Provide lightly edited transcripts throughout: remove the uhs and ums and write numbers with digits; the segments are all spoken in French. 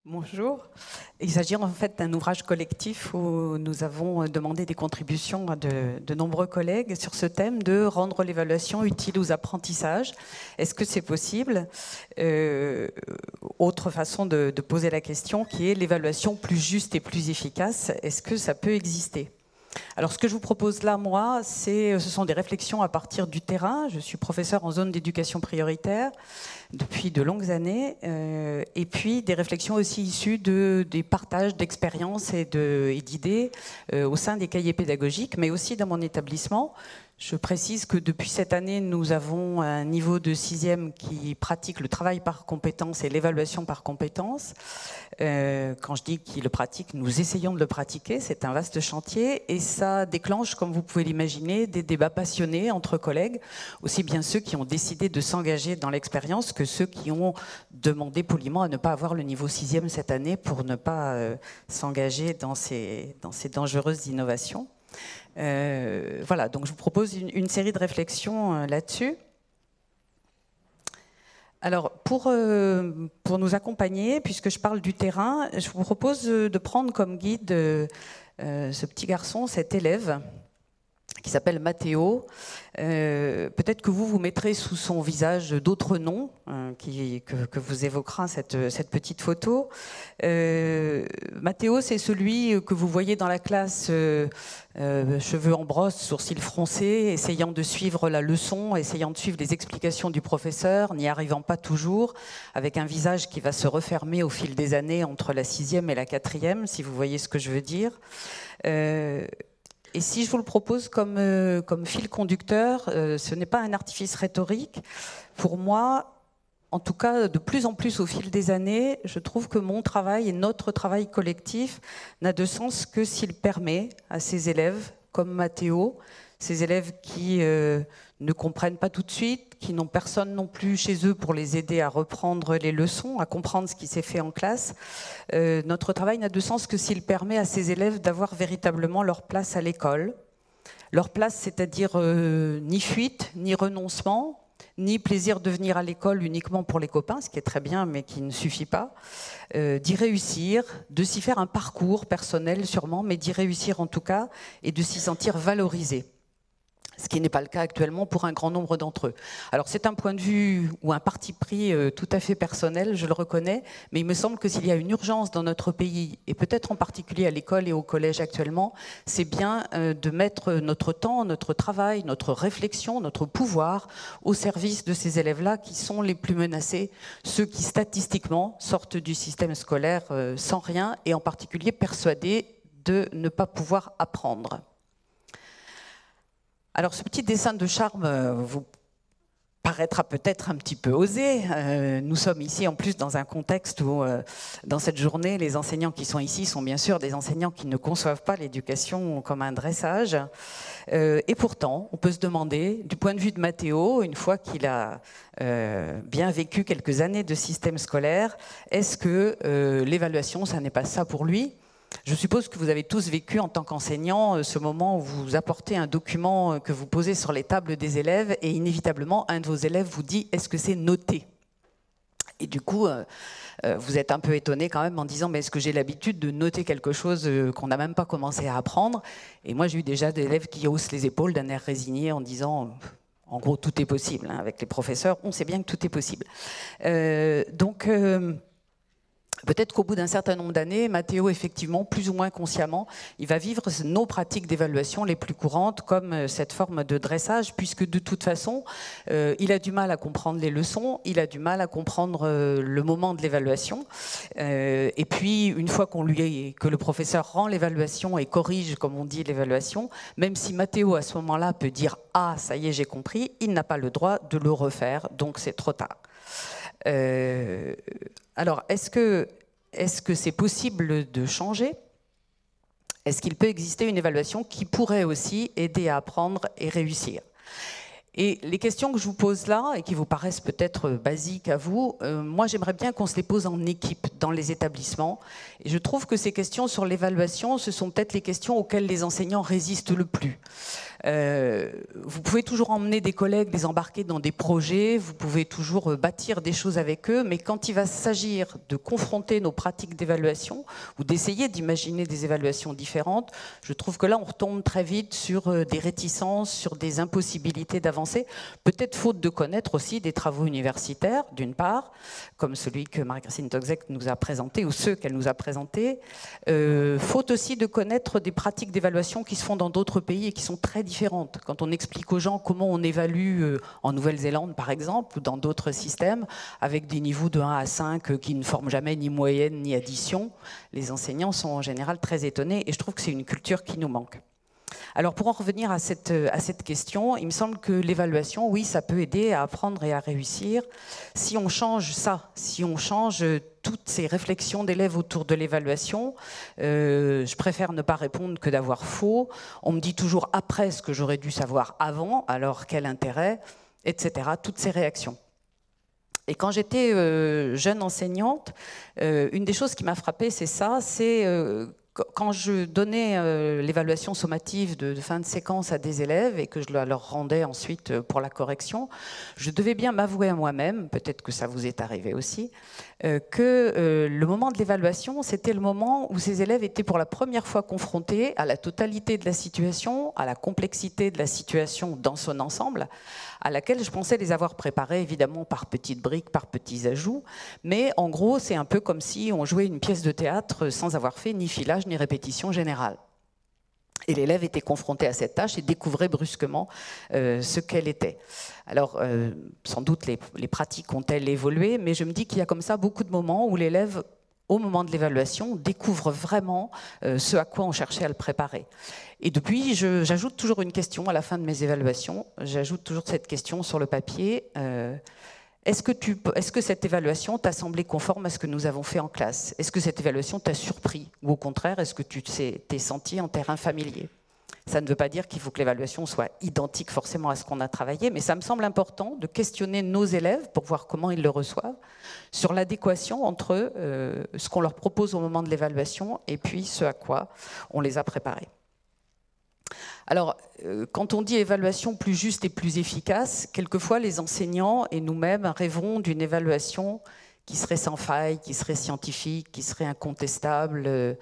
Bonjour. Il s'agit en fait d'un ouvrage collectif où nous avons demandé des contributions à de nombreux collègues sur ce thème de rendre l'évaluation utile aux apprentissages. Est-ce que c'est possible? Autre façon de poser la question qui est l'évaluation plus juste et plus efficace. Est-ce que ça peut exister? Alors, ce que je vous propose là, moi, ce sont des réflexions à partir du terrain. Je suis professeur en zone d'éducation prioritaire depuis de longues années, et puis des réflexions aussi issues des partages d'expériences et d'idées au sein des cahiers pédagogiques, mais aussi dans mon établissement. Je précise que depuis cette année, nous avons un niveau de 6e qui pratique le travail par compétence et l'évaluation par compétence. Quand je dis qu'il le pratique, nous essayons de le pratiquer. C'est un vaste chantier et ça déclenche, comme vous pouvez l'imaginer, des débats passionnés entre collègues, aussi bien ceux qui ont décidé de s'engager dans l'expérience que ceux qui ont demandé poliment à ne pas avoir le niveau 6e cette année pour ne pas s'engager dans ces dangereuses innovations. Voilà, donc je vous propose une série de réflexions là-dessus. Alors, pour nous accompagner, puisque je parle du terrain, je vous propose de prendre comme guide ce petit garçon, cet élève, qui s'appelle Mathéo. Peut-être que vous mettrez sous son visage d'autres noms que vous évoquera cette petite photo. Mathéo, c'est celui que vous voyez dans la classe, cheveux en brosse, sourcils froncés, essayant de suivre la leçon, essayant de suivre les explications du professeur, n'y arrivant pas toujours, avec un visage qui va se refermer au fil des années entre la 6e et la 4e, si vous voyez ce que je veux dire. Et si je vous le propose comme fil conducteur, ce n'est pas un artifice rhétorique. Pour moi, en tout cas, de plus en plus au fil des années, je trouve que mon travail et notre travail collectif n'a de sens que s'il permet à ces élèves, comme Mathéo, ces élèves qui ne comprennent pas tout de suite, qui n'ont personne non plus chez eux pour les aider à reprendre les leçons, à comprendre ce qui s'est fait en classe. Notre travail n'a de sens que s'il permet à ces élèves d'avoir véritablement leur place à l'école. Leur place, c'est-à-dire ni fuite, ni renoncement, ni plaisir de venir à l'école uniquement pour les copains, ce qui est très bien, mais qui ne suffit pas, d'y réussir, de s'y faire un parcours personnel sûrement, mais d'y réussir en tout cas, et de s'y sentir valorisé. Ce qui n'est pas le cas actuellement pour un grand nombre d'entre eux. Alors c'est un point de vue ou un parti pris tout à fait personnel, je le reconnais, mais il me semble que s'il y a une urgence dans notre pays, et peut-être en particulier à l'école et au collège actuellement, c'est bien de mettre notre temps, notre travail, notre réflexion, notre pouvoir au service de ces élèves-là qui sont les plus menacés, ceux qui statistiquement sortent du système scolaire sans rien et en particulier persuadés de ne pas pouvoir apprendre. Alors ce petit dessin de charme vous paraîtra peut-être un petit peu osé. Nous sommes ici en plus dans un contexte où, dans cette journée, les enseignants qui sont ici sont bien sûr des enseignants qui ne conçoivent pas l'éducation comme un dressage. Et pourtant, on peut se demander, du point de vue de Mathéo, une fois qu'il a bien vécu quelques années de système scolaire, est-ce que l'évaluation, ça n'est pas ça pour lui ? Je suppose que vous avez tous vécu en tant qu'enseignant ce moment où vous apportez un document que vous posez sur les tables des élèves et inévitablement un de vos élèves vous dit « est-ce que c'est noté ?» Et du coup, vous êtes un peu étonné quand même en disant « mais est-ce que j'ai l'habitude de noter quelque chose qu'on n'a même pas commencé à apprendre ?» Et moi j'ai eu déjà des élèves qui haussent les épaules d'un air résigné en disant « en gros tout est possible hein. » Avec les professeurs, on sait bien que tout est possible. Peut-être qu'au bout d'un certain nombre d'années, Mathéo, effectivement, plus ou moins consciemment, il va vivre nos pratiques d'évaluation les plus courantes comme cette forme de dressage, puisque de toute façon, il a du mal à comprendre les leçons, il a du mal à comprendre le moment de l'évaluation. Et puis, une fois que le professeur rend l'évaluation et corrige, comme on dit, l'évaluation, même si Mathéo, à ce moment-là, peut dire « Ah, ça y est, j'ai compris », il n'a pas le droit de le refaire, donc c'est trop tard. Alors, est-ce que c'est possible de changer? Est-ce qu'il peut exister une évaluation qui pourrait aussi aider à apprendre et réussir? Et les questions que je vous pose là, et qui vous paraissent peut-être basiques à vous, moi j'aimerais bien qu'on se les pose en équipe dans les établissements. Et je trouve que ces questions sur l'évaluation, ce sont peut-être les questions auxquelles les enseignants résistent le plus. Vous pouvez toujours emmener des collègues, les embarquer dans des projets, vous pouvez toujours bâtir des choses avec eux, mais quand il va s'agir de confronter nos pratiques d'évaluation ou d'essayer d'imaginer des évaluations différentes, je trouve que là, on retombe très vite sur des réticences, sur des impossibilités d'avancer, peut-être faute de connaître aussi des travaux universitaires, d'une part, comme celui que Marie-Christine Toczek nous a présenté, ou ceux qu'elle nous a présentés, faute aussi de connaître des pratiques d'évaluation qui se font dans d'autres pays et qui sont très différentes. Quand on explique aux gens comment on évalue en Nouvelle-Zélande, par exemple, ou dans d'autres systèmes, avec des niveaux de 1 à 5 qui ne forment jamais ni moyenne ni addition, les enseignants sont en général très étonnés et je trouve que c'est une culture qui nous manque. Alors pour en revenir à cette question, il me semble que l'évaluation, oui, ça peut aider à apprendre et à réussir. Si on change ça, si on change toutes ces réflexions d'élèves autour de l'évaluation, je préfère ne pas répondre que d'avoir faux. On me dit toujours après ce que j'aurais dû savoir avant, alors quel intérêt, etc. Toutes ces réactions. Et quand j'étais jeune enseignante, une des choses qui m'a frappée, c'est ça, c'est quand je donnais l'évaluation sommative de fin de séquence à des élèves et que je leur rendais ensuite pour la correction, je devais bien m'avouer à moi-même, peut-être que ça vous est arrivé aussi, que le moment de l'évaluation, c'était le moment où ces élèves étaient pour la première fois confrontés à la totalité de la situation, à la complexité de la situation dans son ensemble, à laquelle je pensais les avoir préparés évidemment par petites briques, par petits ajouts, mais en gros c'est un peu comme si on jouait une pièce de théâtre sans avoir fait ni filage ni répétition générale. Et l'élève était confronté à cette tâche et découvrait brusquement ce qu'elle était. Alors, sans doute les pratiques ont-elles évolué, mais je me dis qu'il y a comme ça beaucoup de moments où l'élève, au moment de l'évaluation, découvre vraiment ce à quoi on cherchait à le préparer. Et depuis, j'ajoute toujours une question à la fin de mes évaluations. J'ajoute toujours cette question sur le papier. Est-ce que cette évaluation t'a semblé conforme à ce que nous avons fait en classe? Est-ce que cette évaluation t'a surpris? Ou au contraire, est-ce que tu t'es senti en terrain familier? Ça ne veut pas dire qu'il faut que l'évaluation soit identique forcément à ce qu'on a travaillé, mais ça me semble important de questionner nos élèves pour voir comment ils le reçoivent, sur l'adéquation entre ce qu'on leur propose au moment de l'évaluation et puis ce à quoi on les a préparés. Alors, quand on dit évaluation plus juste et plus efficace, quelquefois les enseignants et nous-mêmes rêvons d'une évaluation qui serait sans faille, qui serait scientifique, qui serait incontestable.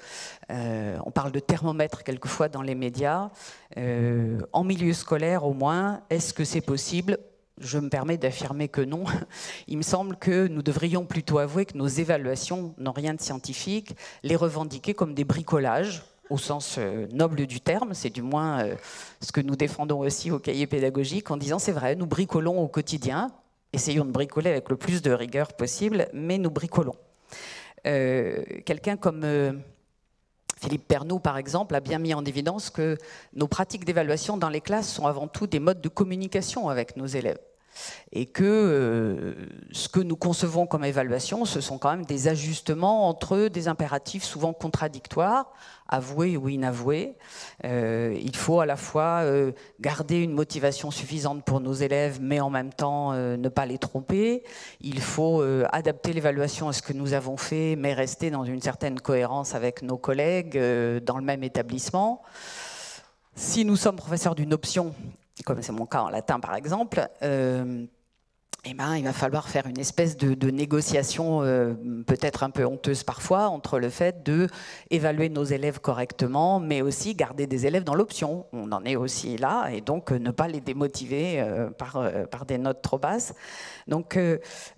On parle de thermomètre quelquefois dans les médias. En milieu scolaire au moins, est-ce que c'est possible ? Je me permets d'affirmer que non. Il me semble que nous devrions plutôt avouer que nos évaluations n'ont rien de scientifique, les revendiquer comme des bricolages, au sens noble du terme, c'est du moins ce que nous défendons aussi au cahier pédagogique, en disant c'est vrai, nous bricolons au quotidien, essayons de bricoler avec le plus de rigueur possible, mais nous bricolons. Quelqu'un comme Philippe Pernoud, par exemple, a bien mis en évidence que nos pratiques d'évaluation dans les classes sont avant tout des modes de communication avec nos élèves. Et que ce que nous concevons comme évaluation, ce sont quand même des ajustements entre des impératifs souvent contradictoires, avoués ou inavoués. Il faut à la fois garder une motivation suffisante pour nos élèves, mais en même temps ne pas les tromper. Il faut adapter l'évaluation à ce que nous avons fait, mais rester dans une certaine cohérence avec nos collègues dans le même établissement. Si nous sommes professeurs d'une option, comme c'est mon cas en latin par exemple, eh ben, il va falloir faire une espèce de négociation peut-être un peu honteuse parfois entre le fait d'évaluer nos élèves correctement, mais aussi garder des élèves dans l'option. On en est aussi là, et donc ne pas les démotiver par des notes trop basses. Donc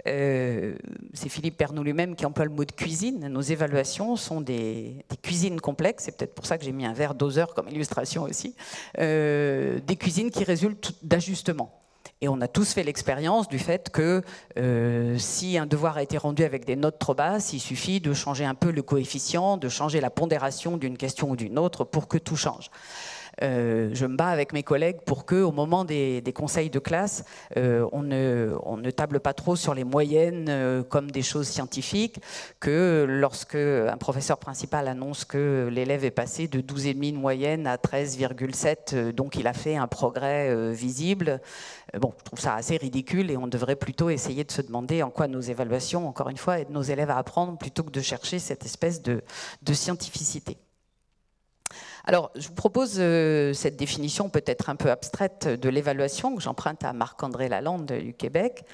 c'est Philippe Pernoud lui-même qui emploie le mot de cuisine. Nos évaluations sont des cuisines complexes, c'est peut-être pour ça que j'ai mis un verre doseur comme illustration aussi, des cuisines qui résultent d'ajustements. Et on a tous fait l'expérience du fait que si un devoir a été rendu avec des notes trop basses, il suffit de changer un peu le coefficient, de changer la pondération d'une question ou d'une autre pour que tout change. Je me bats avec mes collègues pour qu'au moment des conseils de classe, on ne table pas trop sur les moyennes comme des choses scientifiques, que lorsque un professeur principal annonce que l'élève est passé de 12,5 de moyenne à 13,7, donc il a fait un progrès visible. Bon, je trouve ça assez ridicule et on devrait plutôt essayer de se demander en quoi nos évaluations, encore une fois, aident nos élèves à apprendre plutôt que de chercher cette espèce de scientificité. Alors, je vous propose cette définition peut-être un peu abstraite de l'évaluation que j'emprunte à Marc-André Lalande du Québec.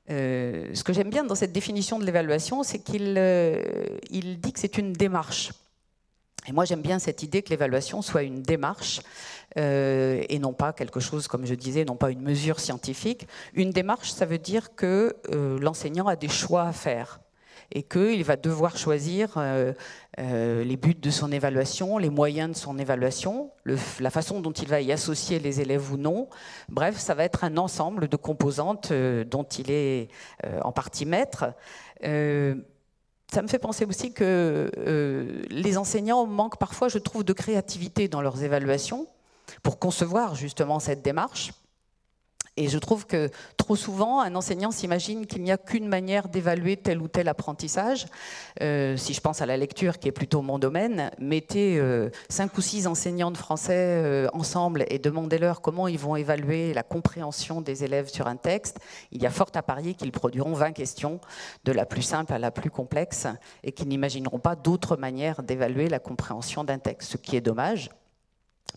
Ce que j'aime bien dans cette définition de l'évaluation, c'est qu'il dit que c'est une démarche. Et moi, j'aime bien cette idée que l'évaluation soit une démarche et non pas quelque chose, comme je disais, non pas une mesure scientifique. Une démarche, ça veut dire que l'enseignant a des choix à faire et qu'il va devoir choisir les buts de son évaluation, les moyens de son évaluation, la façon dont il va y associer les élèves ou non. Bref, ça va être un ensemble de composantes dont il est en partie maître. Ça me fait penser aussi que les enseignants manquent parfois, je trouve, de créativité dans leurs évaluations pour concevoir justement cette démarche. Et je trouve que trop souvent, un enseignant s'imagine qu'il n'y a qu'une manière d'évaluer tel ou tel apprentissage. Si je pense à la lecture, qui est plutôt mon domaine, mettez 5 ou 6 enseignants de français ensemble et demandez-leur comment ils vont évaluer la compréhension des élèves sur un texte. Il y a fort à parier qu'ils produiront 20 questions, de la plus simple à la plus complexe, et qu'ils n'imagineront pas d'autres manières d'évaluer la compréhension d'un texte, ce qui est dommage.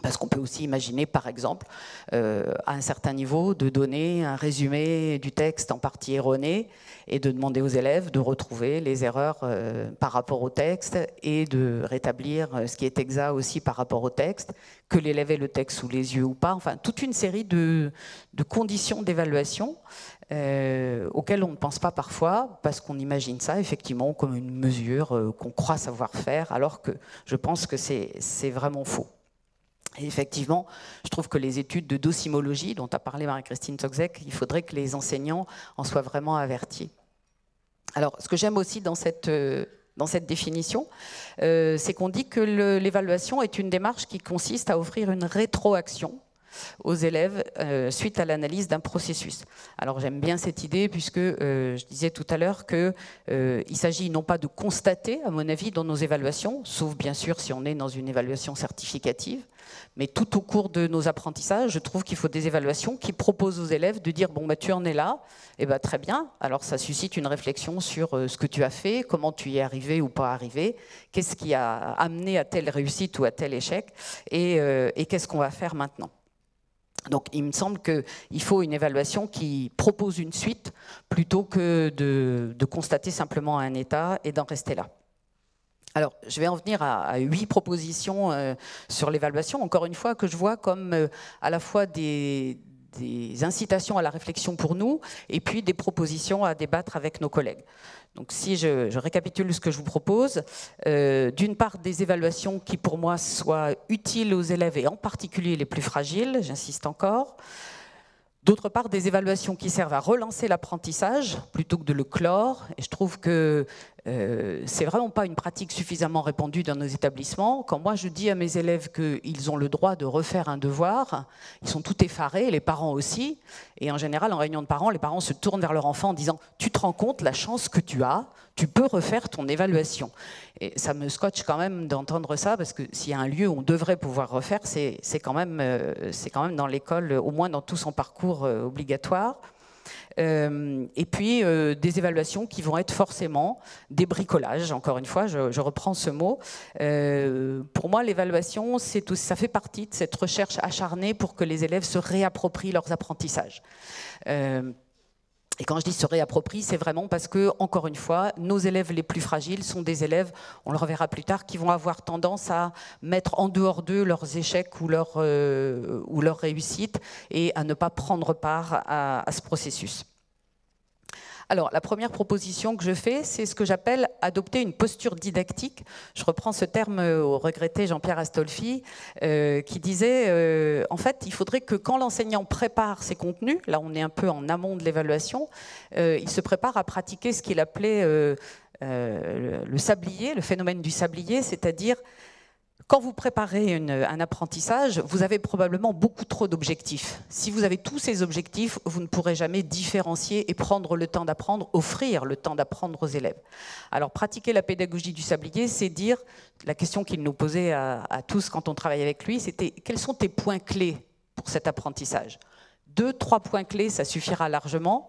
Parce qu'on peut aussi imaginer, par exemple, à un certain niveau, de donner un résumé du texte en partie erroné et de demander aux élèves de retrouver les erreurs par rapport au texte et de rétablir ce qui est exact aussi par rapport au texte, que l'élève ait le texte sous les yeux ou pas. Enfin, toute une série de conditions d'évaluation auxquelles on ne pense pas parfois parce qu'on imagine ça effectivement comme une mesure qu'on croit savoir faire, alors que je pense que c'est vraiment faux. Et effectivement, je trouve que les études de docimologie, dont a parlé Marie-Christine Toczek, il faudrait que les enseignants en soient vraiment avertis. Alors, ce que j'aime aussi dans cette définition, c'est qu'on dit que l'évaluation est une démarche qui consiste à offrir une rétroaction aux élèves suite à l'analyse d'un processus. Alors j'aime bien cette idée puisque je disais tout à l'heure qu'il s'agit non pas de constater, à mon avis, dans nos évaluations, sauf bien sûr si on est dans une évaluation certificative, mais tout au cours de nos apprentissages, je trouve qu'il faut des évaluations qui proposent aux élèves de dire « bon, bah, tu en es là, et bah, très bien ». Alors ça suscite une réflexion sur ce que tu as fait, comment tu y es arrivé ou pas arrivé, qu'est-ce qui a amené à telle réussite ou à tel échec, et qu'est-ce qu'on va faire maintenant. Donc il me semble qu'il faut une évaluation qui propose une suite plutôt que de constater simplement un état et d'en rester là. Alors je vais en venir à 8 propositions sur l'évaluation, encore une fois, que je vois comme à la fois des incitations à la réflexion pour nous et puis des propositions à débattre avec nos collègues. Donc si je récapitule ce que je vous propose, d'une part des évaluations qui pour moi soient utiles aux élèves et en particulier les plus fragiles, j'insiste encore. D'autre part, des évaluations qui servent à relancer l'apprentissage plutôt que de le clore. Et je trouve que c'est vraiment pas une pratique suffisamment répandue dans nos établissements. Quand moi je dis à mes élèves qu'ils ont le droit de refaire un devoir, ils sont tout effarés, les parents aussi. Et en général, en réunion de parents, les parents se tournent vers leur enfant en disant « Tu te rends compte la chance que tu as, tu peux refaire ton évaluation ». Et ça me scotche quand même d'entendre ça, parce que s'il y a un lieu où on devrait pouvoir refaire, c'est quand même dans l'école, au moins dans tout son parcours obligatoire. Et puis des évaluations qui vont être forcément des bricolages, encore une fois, je reprends ce mot. Pour moi, l'évaluation, ça fait partie de cette recherche acharnée pour que les élèves se réapproprient leurs apprentissages. Et quand je dis se réapproprient, c'est vraiment parce que, encore une fois, nos élèves les plus fragiles sont des élèves, on le reverra plus tard, qui vont avoir tendance à mettre en dehors d'eux leurs échecs ou leurs réussites et à ne pas prendre part à ce processus. Alors, la première proposition que je fais, c'est ce que j'appelle adopter une posture didactique. Je reprends ce terme au regretté Jean-Pierre Astolfi, qui disait, en fait, il faudrait que quand l'enseignant prépare ses contenus, là on est un peu en amont de l'évaluation, il se prépare à pratiquer ce qu'il appelait le sablier, le phénomène du sablier, c'est-à-dire quand vous préparez un apprentissage, vous avez probablement beaucoup trop d'objectifs. Si vous avez tous ces objectifs, vous ne pourrez jamais différencier et prendre le temps d'apprendre, offrir le temps d'apprendre aux élèves. Alors, pratiquer la pédagogie du sablier, c'est dire, la question qu'il nous posait à tous quand on travaillait avec lui, c'était quels sont tes points clés pour cet apprentissage? 2, 3 points clés, ça suffira largement.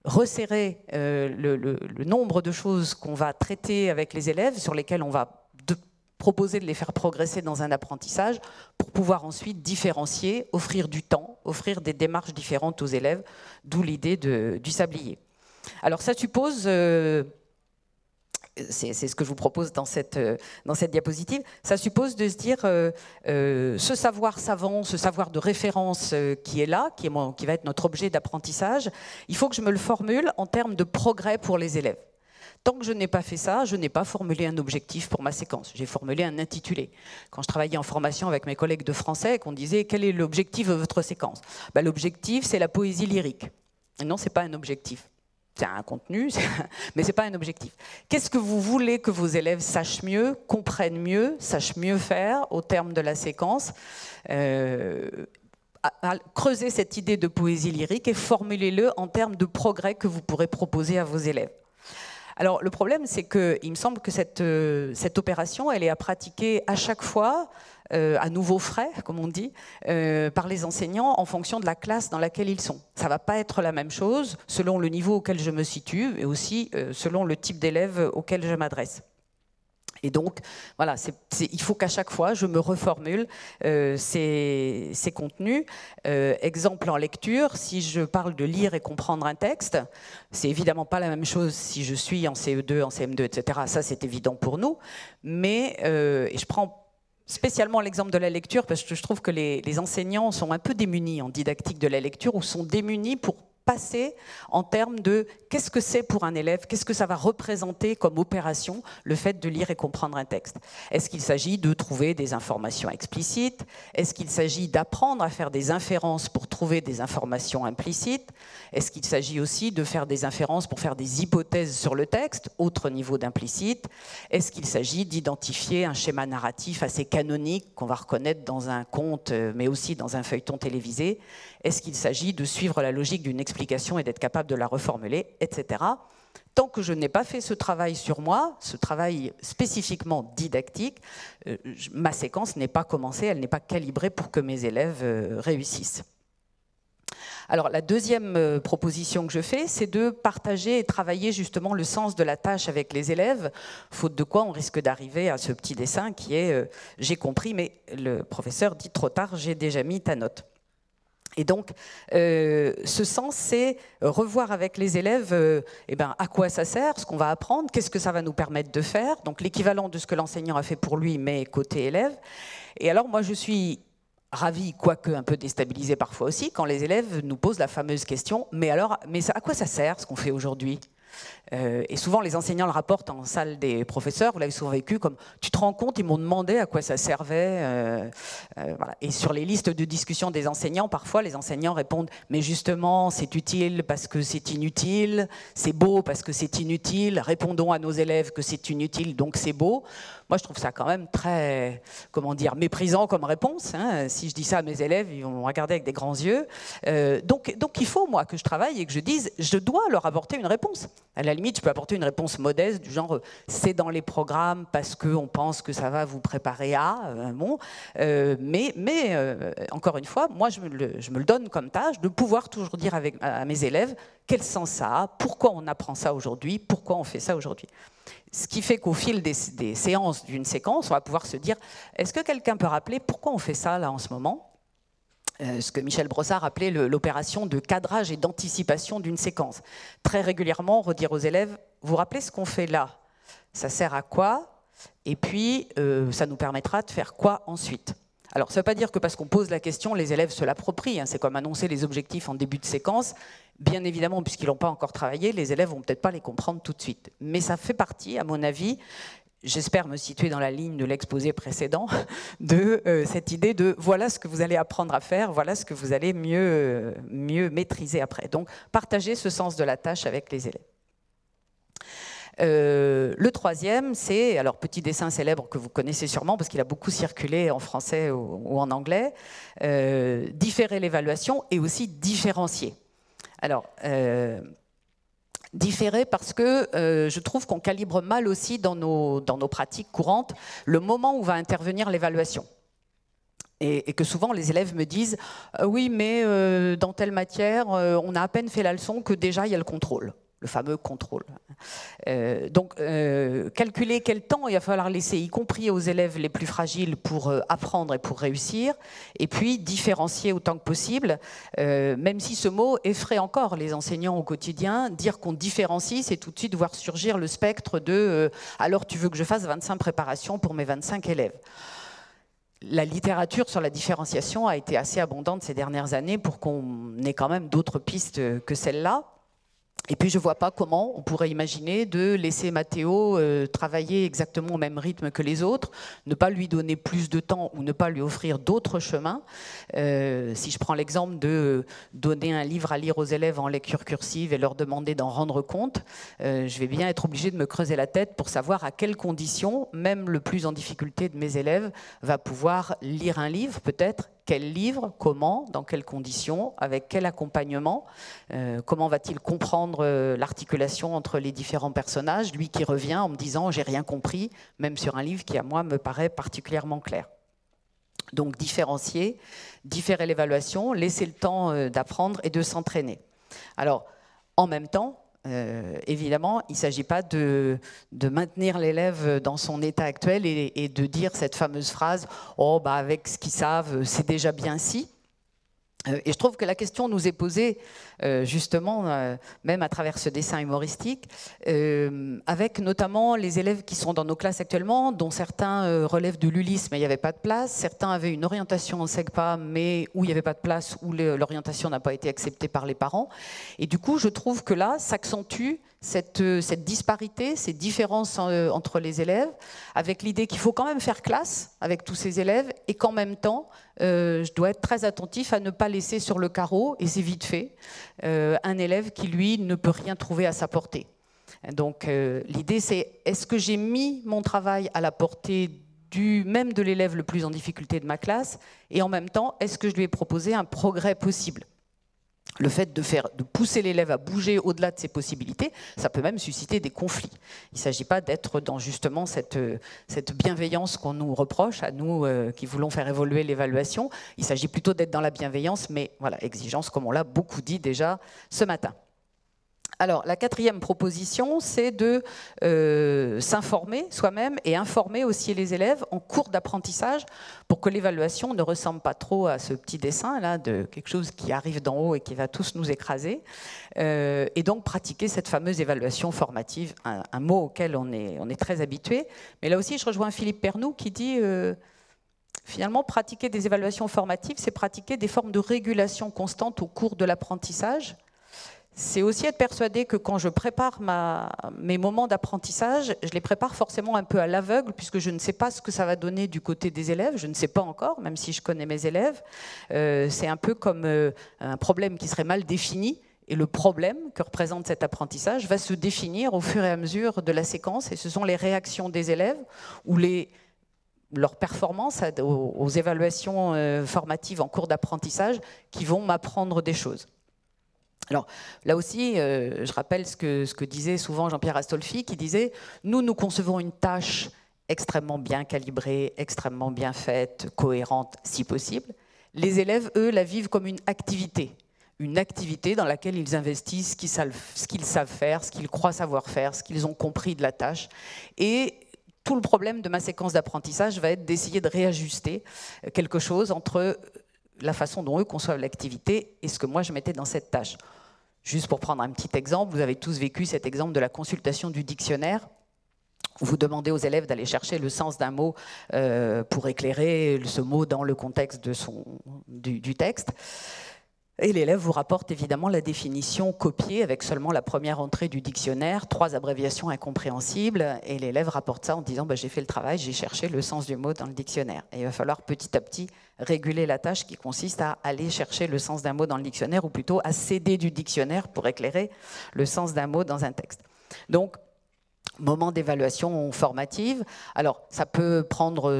Resserrer le nombre de choses qu'on va traiter avec les élèves, sur lesquelles on va proposer de les faire progresser dans un apprentissage pour pouvoir ensuite différencier, offrir du temps, offrir des démarches différentes aux élèves, d'où l'idée du sablier. Alors ça suppose... c'est ce que je vous propose dans cette diapositive, ça suppose de se dire ce savoir savant, ce savoir de référence qui est là, qui va être notre objet d'apprentissage, il faut que je me le formule en termes de progrès pour les élèves. Tant que je n'ai pas fait ça, je n'ai pas formulé un objectif pour ma séquence, j'ai formulé un intitulé. Quand je travaillais en formation avec mes collègues de français, qu'on disait quel est l'objectif de votre séquence, ben, l'objectif c'est la poésie lyrique. Et non, ce n'est pas un objectif. C'est un contenu, mais ce n'est pas un objectif. Qu'est-ce que vous voulez que vos élèves sachent mieux, comprennent mieux, sachent mieux faire au terme de la séquence creusez cette idée de poésie lyrique et formulez-le en termes de progrès que vous pourrez proposer à vos élèves. Alors le problème, c'est qu'il me semble que cette opération, elle est à pratiquer à chaque fois, à nouveau frais, comme on dit, par les enseignants en fonction de la classe dans laquelle ils sont. Ça ne va pas être la même chose selon le niveau auquel je me situe et aussi selon le type d'élève auquel je m'adresse. Et donc, voilà, il faut qu'à chaque fois, je me reformule ces contenus. Exemple en lecture, si je parle de lire et comprendre un texte, c'est évidemment pas la même chose si je suis en CE2, en CM2, etc. Ça, c'est évident pour nous. Mais, et je prends spécialement l'exemple de la lecture, parce que je trouve que les enseignants sont un peu démunis en didactique de la lecture, ou sont démunis pour passer en termes de qu'est-ce que c'est pour un élève, qu'est-ce que ça va représenter comme opération, le fait de lire et comprendre un texte. Est-ce qu'il s'agit de trouver des informations explicites? Est-ce qu'il s'agit d'apprendre à faire des inférences pour trouver des informations implicites? Est-ce qu'il s'agit aussi de faire des inférences pour faire des hypothèses sur le texte, autre niveau d'implicite? Est-ce qu'il s'agit d'identifier un schéma narratif assez canonique qu'on va reconnaître dans un conte, mais aussi dans un feuilleton télévisé? Est-ce qu'il s'agit de suivre la logique d'une explication et d'être capable de la reformuler, etc. Tant que je n'ai pas fait ce travail sur moi, ce travail spécifiquement didactique, ma séquence n'est pas commencée, elle n'est pas calibrée pour que mes élèves réussissent. Alors la deuxième proposition que je fais, c'est de partager et travailler justement le sens de la tâche avec les élèves, faute de quoi on risque d'arriver à ce petit dessin qui est « j'ai compris, mais le professeur dit trop tard, j'ai déjà mis ta note ». Et donc, ce sens, c'est revoir avec les élèves à quoi ça sert, ce qu'on va apprendre, qu'est-ce que ça va nous permettre de faire, donc l'équivalent de ce que l'enseignant a fait pour lui, mais côté élève. Et alors, moi, je suis ravie, quoique un peu déstabilisée parfois aussi, quand les élèves nous posent la fameuse question « mais alors, à quoi ça sert ce qu'on fait aujourd'hui ?» Et souvent les enseignants le rapportent en salle des professeurs, vous l'avez souvent vécu comme « tu te rends compte, ils m'ont demandé à quoi ça servait ». Voilà. Et sur les listes de discussion des enseignants, parfois les enseignants répondent « mais justement c'est utile parce que c'est inutile, c'est beau parce que c'est inutile, répondons à nos élèves que c'est inutile donc c'est beau ». Moi je trouve ça quand même très, comment dire, méprisant comme réponse, hein. Si je dis ça à mes élèves, ils vont me regarder avec des grands yeux. Donc il faut moi que je travaille et que je dise « je dois leur apporter une réponse ». À la limite, je peux apporter une réponse modeste du genre « c'est dans les programmes parce qu'on pense que ça va vous préparer à… ». Bon, encore une fois, moi je me le donne comme tâche de pouvoir toujours dire à mes élèves quel sens ça a, pourquoi on apprend ça aujourd'hui, pourquoi on fait ça aujourd'hui. Ce qui fait qu'au fil des séances d'une séquence, on va pouvoir se dire est-ce que quelqu'un peut rappeler pourquoi on fait ça là en ce moment ? Ce que Michel Brossard appelait l'opération de cadrage et d'anticipation d'une séquence. Très régulièrement, redire aux élèves, vous vous rappelez ce qu'on fait là? Ça sert à quoi? Et puis, ça nous permettra de faire quoi ensuite? Alors, ça ne veut pas dire que parce qu'on pose la question, les élèves se l'approprient. Hein. C'est comme annoncer les objectifs en début de séquence. Bien évidemment, puisqu'ils n'ont pas encore travaillé, les élèves ne vont peut-être pas les comprendre tout de suite. Mais ça fait partie, à mon avis, j'espère me situer dans la ligne de l'exposé précédent, de cette idée de voilà ce que vous allez apprendre à faire, voilà ce que vous allez mieux maîtriser après. Donc, partagez ce sens de la tâche avec les élèves. Le troisième, c'est, alors petit dessin célèbre que vous connaissez sûrement parce qu'il a beaucoup circulé en français ou en anglais, différer l'évaluation et aussi différencier. Alors, différer parce que je trouve qu'on calibre mal aussi dans nos pratiques courantes le moment où va intervenir l'évaluation. Et que souvent les élèves me disent « oui, mais dans telle matière, on a à peine fait la leçon que déjà il y a le contrôle ». le fameux contrôle. Donc, calculer quel temps il va falloir laisser, y compris aux élèves les plus fragiles, pour apprendre et pour réussir, et puis différencier autant que possible, même si ce mot effraie encore les enseignants au quotidien. Dire qu'on différencie, c'est tout de suite voir surgir le spectre de alors tu veux que je fasse 25 préparations pour mes 25 élèves. La littérature sur la différenciation a été assez abondante ces dernières années pour qu'on ait quand même d'autres pistes que celle-là. Et puis je ne vois pas comment on pourrait imaginer de laisser Mathéo travailler exactement au même rythme que les autres, ne pas lui donner plus de temps ou ne pas lui offrir d'autres chemins. Si je prends l'exemple de donner un livre à lire aux élèves en lecture cursive et leur demander d'en rendre compte, je vais bien être obligée de me creuser la tête pour savoir à quelles conditions, même le plus en difficulté de mes élèves, va pouvoir lire un livre peut-être. Quel livre, comment, dans quelles conditions, avec quel accompagnement, comment va-t-il comprendre l'articulation entre les différents personnages, lui qui revient en me disant « j'ai rien compris », même sur un livre qui à moi me paraît particulièrement clair. Donc différencier, différer l'évaluation, laisser le temps d'apprendre et de s'entraîner. Alors, en même temps, évidemment, il ne s'agit pas de maintenir l'élève dans son état actuel et de dire cette fameuse phrase « Oh, bah, avec ce qu'ils savent, c'est déjà bien si ». Et je trouve que la question nous est posée, justement, même à travers ce dessin humoristique, avec notamment les élèves qui sont dans nos classes actuellement, dont certains relèvent de l'ULIS, mais il n'y avait pas de place, certains avaient une orientation en SEGPA, mais où il n'y avait pas de place, où l'orientation n'a pas été acceptée par les parents. Et du coup, je trouve que là, s'accentue cette disparité, ces différences entre les élèves, avec l'idée qu'il faut quand même faire classe avec tous ces élèves, et qu'en même temps, je dois être très attentif à ne pas laisser sur le carreau, et c'est vite fait, un élève qui, lui, ne peut rien trouver à sa portée. Donc l'idée, c'est est-ce que j'ai mis mon travail à la portée même de l'élève le plus en difficulté de ma classe, et en même temps, est-ce que je lui ai proposé un progrès possible ? Le fait de pousser l'élève à bouger au-delà de ses possibilités, ça peut même susciter des conflits. Il ne s'agit pas d'être dans justement cette bienveillance qu'on nous reproche, à nous qui voulons faire évoluer l'évaluation. Il s'agit plutôt d'être dans la bienveillance, mais voilà, exigence, comme on l'a beaucoup dit déjà ce matin. Alors, la quatrième proposition, c'est de s'informer soi-même et informer aussi les élèves en cours d'apprentissage pour que l'évaluation ne ressemble pas trop à ce petit dessin là de quelque chose qui arrive d'en haut et qui va tous nous écraser. Et donc, pratiquer cette fameuse évaluation formative, un mot auquel on est très habitué. Mais là aussi, je rejoins Philippe Pernoud qui dit finalement, pratiquer des évaluations formatives, c'est pratiquer des formes de régulation constante au cours de l'apprentissage. C'est aussi être persuadé que quand je prépare mes moments d'apprentissage, je les prépare forcément un peu à l'aveugle, puisque je ne sais pas ce que ça va donner du côté des élèves, je ne sais pas encore, même si je connais mes élèves. C'est un peu comme un problème qui serait mal défini, et le problème que représente cet apprentissage va se définir au fur et à mesure de la séquence, et ce sont les réactions des élèves, ou leur performance aux évaluations formatives en cours d'apprentissage qui vont m'apprendre des choses. Alors là aussi, je rappelle ce que disait souvent Jean-Pierre Astolfi, qui disait « Nous concevons une tâche extrêmement bien calibrée, extrêmement bien faite, cohérente si possible. Les élèves, eux, la vivent comme une activité dans laquelle ils investissent ce qu'ils savent faire, ce qu'ils croient savoir faire, ce qu'ils ont compris de la tâche. Et tout le problème de ma séquence d'apprentissage va être d'essayer de réajuster quelque chose entre la façon dont eux conçoivent l'activité et ce que moi je mettais dans cette tâche. Juste pour prendre un petit exemple, vous avez tous vécu cet exemple de la consultation du dictionnaire, où vous demandez aux élèves d'aller chercher le sens d'un mot pour éclairer ce mot dans le contexte du texte. Et l'élève vous rapporte évidemment la définition copiée avec seulement la première entrée du dictionnaire, 3 abréviations incompréhensibles, et l'élève rapporte ça en disant bah, « j'ai fait le travail, j'ai cherché le sens du mot dans le dictionnaire ». Et il va falloir petit à petit réguler la tâche qui consiste à aller chercher le sens d'un mot dans le dictionnaire, ou plutôt à s'aider du dictionnaire pour éclairer le sens d'un mot dans un texte. Donc, moment d'évaluation formative. Alors, ça peut prendre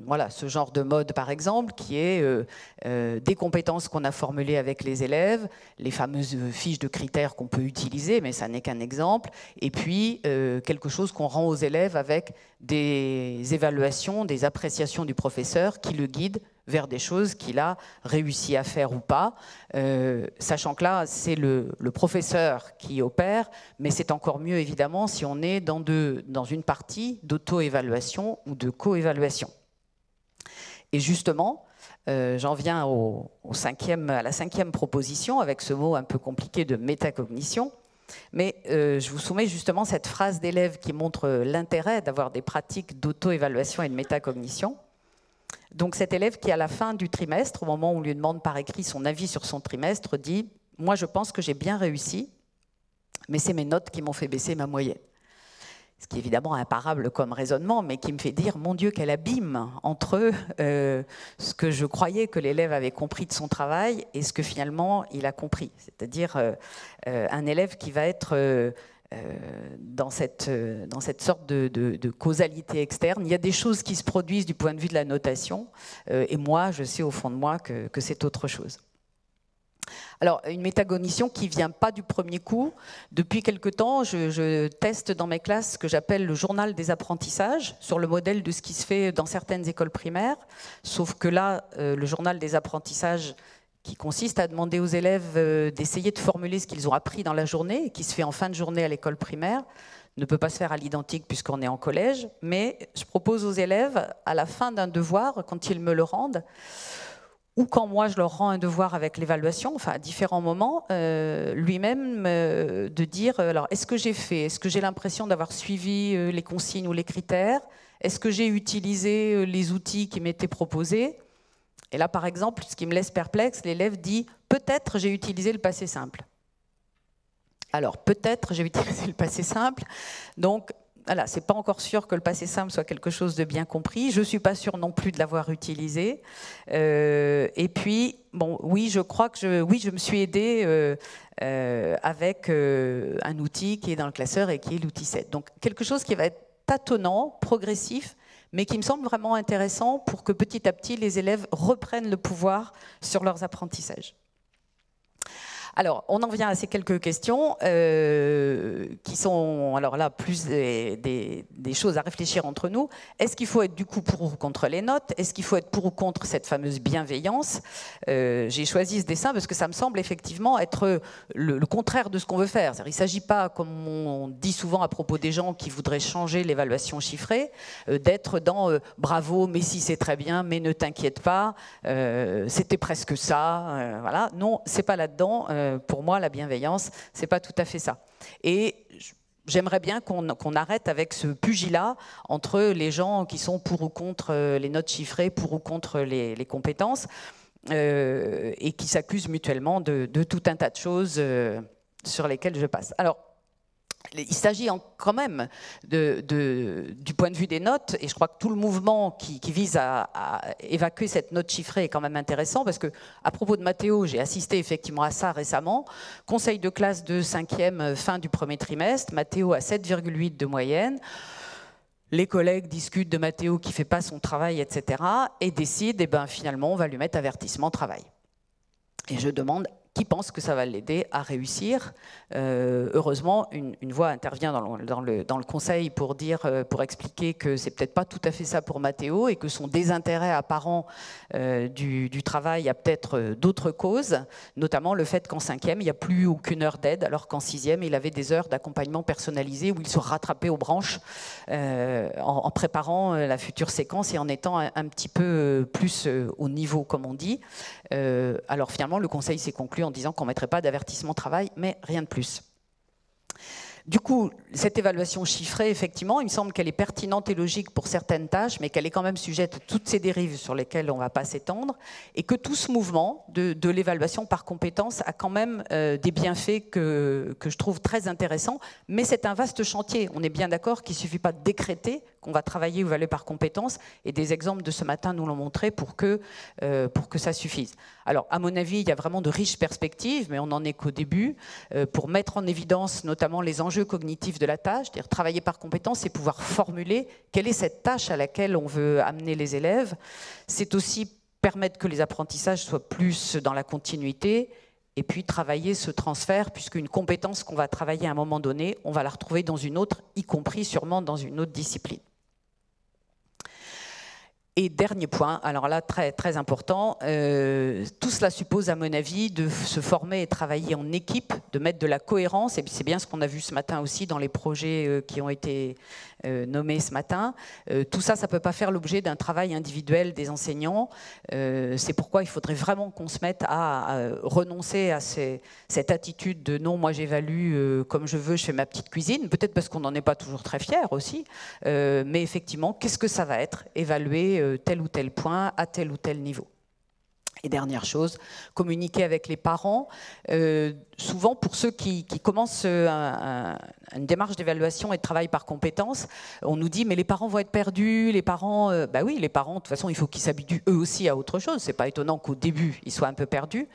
voilà, ce genre de mode, par exemple, qui est des compétences qu'on a formulées avec les élèves, les fameuses fiches de critères qu'on peut utiliser, mais ça n'est qu'un exemple, et puis quelque chose qu'on rend aux élèves avec des des évaluations, des appréciations du professeur qui le guident vers des choses qu'il a réussi à faire ou pas, sachant que là, c'est le professeur qui opère, mais c'est encore mieux évidemment si on est dans une partie d'auto-évaluation ou de co-évaluation. Et justement, j'en viens à la cinquième proposition, avec ce mot un peu compliqué de métacognition. Mais je vous soumets justement cette phrase d'élève qui montre l'intérêt d'avoir des pratiques d'auto-évaluation et de métacognition. Donc cet élève qui, à la fin du trimestre, au moment où on lui demande par écrit son avis sur son trimestre, dit « Moi, je pense que j'ai bien réussi, mais c'est mes notes qui m'ont fait baisser ma moyenne ». Ce qui est évidemment imparable comme raisonnement, mais qui me fait dire, mon Dieu, quel abîme entre ce que je croyais que l'élève avait compris de son travail et ce que finalement il a compris. C'est-à-dire un élève qui va être dans cette sorte de causalité externe. Il y a des choses qui se produisent du point de vue de la notation, et moi, je sais au fond de moi que c'est autre chose. Alors, une métacognition qui ne vient pas du premier coup. Depuis quelque temps, je teste dans mes classes ce que j'appelle le journal des apprentissages, sur le modèle de ce qui se fait dans certaines écoles primaires. Sauf que là, le journal des apprentissages qui consiste à demander aux élèves d'essayer de formuler ce qu'ils ont appris dans la journée, et qui se fait en fin de journée à l'école primaire, ne peut pas se faire à l'identique puisqu'on est en collège, mais je propose aux élèves, à la fin d'un devoir, quand ils me le rendent, ou quand moi je leur rends un devoir avec l'évaluation, enfin à différents moments, lui-même de dire alors est-ce que j'ai fait, est-ce que j'ai l'impression d'avoir suivi les consignes ou les critères, est-ce que j'ai utilisé les outils qui m'étaient proposés. Et là par exemple, ce qui me laisse perplexe, l'élève dit peut-être j'ai utilisé le passé simple. Alors peut-être j'ai utilisé le passé simple, donc voilà, c'est pas encore sûr que le passé simple soit quelque chose de bien compris. Je ne suis pas sûre non plus de l'avoir utilisé. Et puis, bon, oui, je crois que je me suis aidée avec un outil qui est dans le classeur et qui est l'outil 7. Donc, quelque chose qui va être tâtonnant, progressif, mais qui me semble vraiment intéressant pour que petit à petit, les élèves reprennent le pouvoir sur leurs apprentissages. Alors, on en vient à ces quelques questions qui sont, alors là, plus des choses à réfléchir entre nous. Est-ce qu'il faut être du coup pour ou contre les notes? Est-ce qu'il faut être pour ou contre cette fameuse bienveillance? J'ai choisi ce dessin parce que ça me semble effectivement être le contraire de ce qu'on veut faire. Il ne s'agit pas, comme on dit souvent à propos des gens qui voudraient changer l'évaluation chiffrée, d'être dans bravo, mais si c'est très bien, mais ne t'inquiète pas, c'était presque ça. Voilà. Non, c'est pas là-dedans. Pour moi, la bienveillance, c'est pas tout à fait ça. Et j'aimerais bien qu'on arrête avec ce pugilat entre les gens qui sont pour ou contre les notes chiffrées, pour ou contre les compétences, et qui s'accusent mutuellement de tout un tas de choses sur lesquelles je passe. Alors, il s'agit quand même, du point de vue des notes, et je crois que tout le mouvement qui vise à évacuer cette note chiffrée est quand même intéressant, parce que à propos de Mathéo, j'ai assisté effectivement à ça récemment. Conseil de classe de 5e, fin du premier trimestre, Mathéo à 7,8 de moyenne. Les collègues discutent de Mathéo qui ne fait pas son travail, etc. et décident, finalement, on va lui mettre avertissement travail. Et je demande qui pense que ça va l'aider à réussir. Heureusement, une voix intervient dans le conseil pour expliquer que c'est peut-être pas tout à fait ça pour Mathéo et que son désintérêt apparent du travail a peut-être d'autres causes, notamment le fait qu'en 5e, il n'y a plus aucune heure d'aide, alors qu'en 6e, il avait des heures d'accompagnement personnalisé où il se rattrapait aux branches en préparant la future séquence et en étant un petit peu plus au niveau, comme on dit. Alors finalement, le conseil s'est conclu en disant qu'on ne mettrait pas d'avertissement travail, mais rien de plus. Du coup, cette évaluation chiffrée, effectivement, il me semble qu'elle est pertinente et logique pour certaines tâches, mais qu'elle est quand même sujette à toutes ces dérives sur lesquelles on ne va pas s'étendre, et que tout ce mouvement de l'évaluation par compétence a quand même des bienfaits que je trouve très intéressants, mais c'est un vaste chantier. On est bien d'accord qu'il ne suffit pas de décréter qu'on va travailler ou évaluer par compétence, et des exemples de ce matin nous l'ont montré pour que ça suffise. Alors, à mon avis, il y a vraiment de riches perspectives, mais on n'en est qu'au début, pour mettre en évidence notamment les enjeux cognitifs de la tâche, c'est-à-dire travailler par compétence, c'est pouvoir formuler quelle est cette tâche à laquelle on veut amener les élèves. C'est aussi permettre que les apprentissages soient plus dans la continuité, et puis travailler ce transfert, puisqu'une compétence qu'on va travailler à un moment donné, on va la retrouver dans une autre, y compris sûrement dans une autre discipline. Et dernier point, alors là, très, très important, tout cela suppose, à mon avis, de se former et travailler en équipe, de mettre de la cohérence, et c'est bien ce qu'on a vu ce matin aussi dans les projets qui ont été nommés ce matin. Tout ça, ça ne peut pas faire l'objet d'un travail individuel des enseignants. C'est pourquoi il faudrait vraiment qu'on se mette à renoncer à cette attitude de non, moi j'évalue comme je veux, je fais ma petite cuisine, peut-être parce qu'on n'en est pas toujours très fier aussi, mais effectivement, qu'est-ce que ça va être, évaluer tel ou tel point à tel ou tel niveau. Et dernière chose, communiquer avec les parents. Souvent, pour ceux qui commencent une démarche d'évaluation et de travail par compétences, on nous dit mais les parents vont être perdus, les parents... bah oui, les parents, de toute façon, il faut qu'ils s'habituent eux aussi à autre chose. C'est pas étonnant qu'au début, ils soient un peu perdus.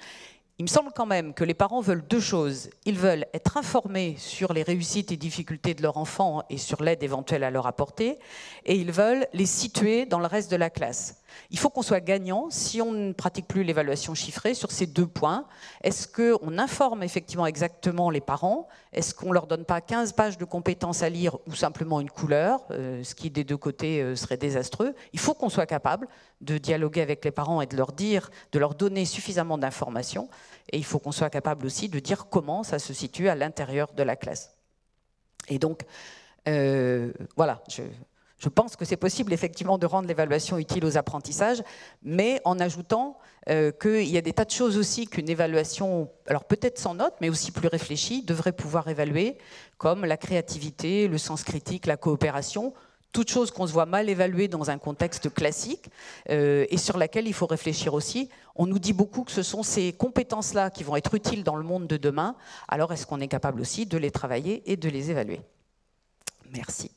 Il me semble quand même que les parents veulent deux choses. Ils veulent être informés sur les réussites et difficultés de leur enfant et sur l'aide éventuelle à leur apporter, et ils veulent les situer dans le reste de la classe. Il faut qu'on soit gagnant si on ne pratique plus l'évaluation chiffrée sur ces deux points. Est-ce qu'on informe effectivement exactement les parents? Est-ce qu'on ne leur donne pas 15 pages de compétences à lire ou simplement une couleur, ce qui des deux côtés serait désastreux? Il faut qu'on soit capable de dialoguer avec les parents et de leur dire, de leur donner suffisamment d'informations. Et il faut qu'on soit capable aussi de dire comment ça se situe à l'intérieur de la classe. Et donc, voilà, je pense que c'est possible effectivement de rendre l'évaluation utile aux apprentissages, mais en ajoutant qu'il y a des tas de choses aussi qu'une évaluation, alors peut-être sans note, mais aussi plus réfléchie, devrait pouvoir évaluer, comme la créativité, le sens critique, la coopération, toutes choses qu'on se voit mal évaluées dans un contexte classique et sur laquelle il faut réfléchir aussi. On nous dit beaucoup que ce sont ces compétences-là qui vont être utiles dans le monde de demain, alors est-ce qu'on est capable aussi de les travailler et de les évaluer? Merci.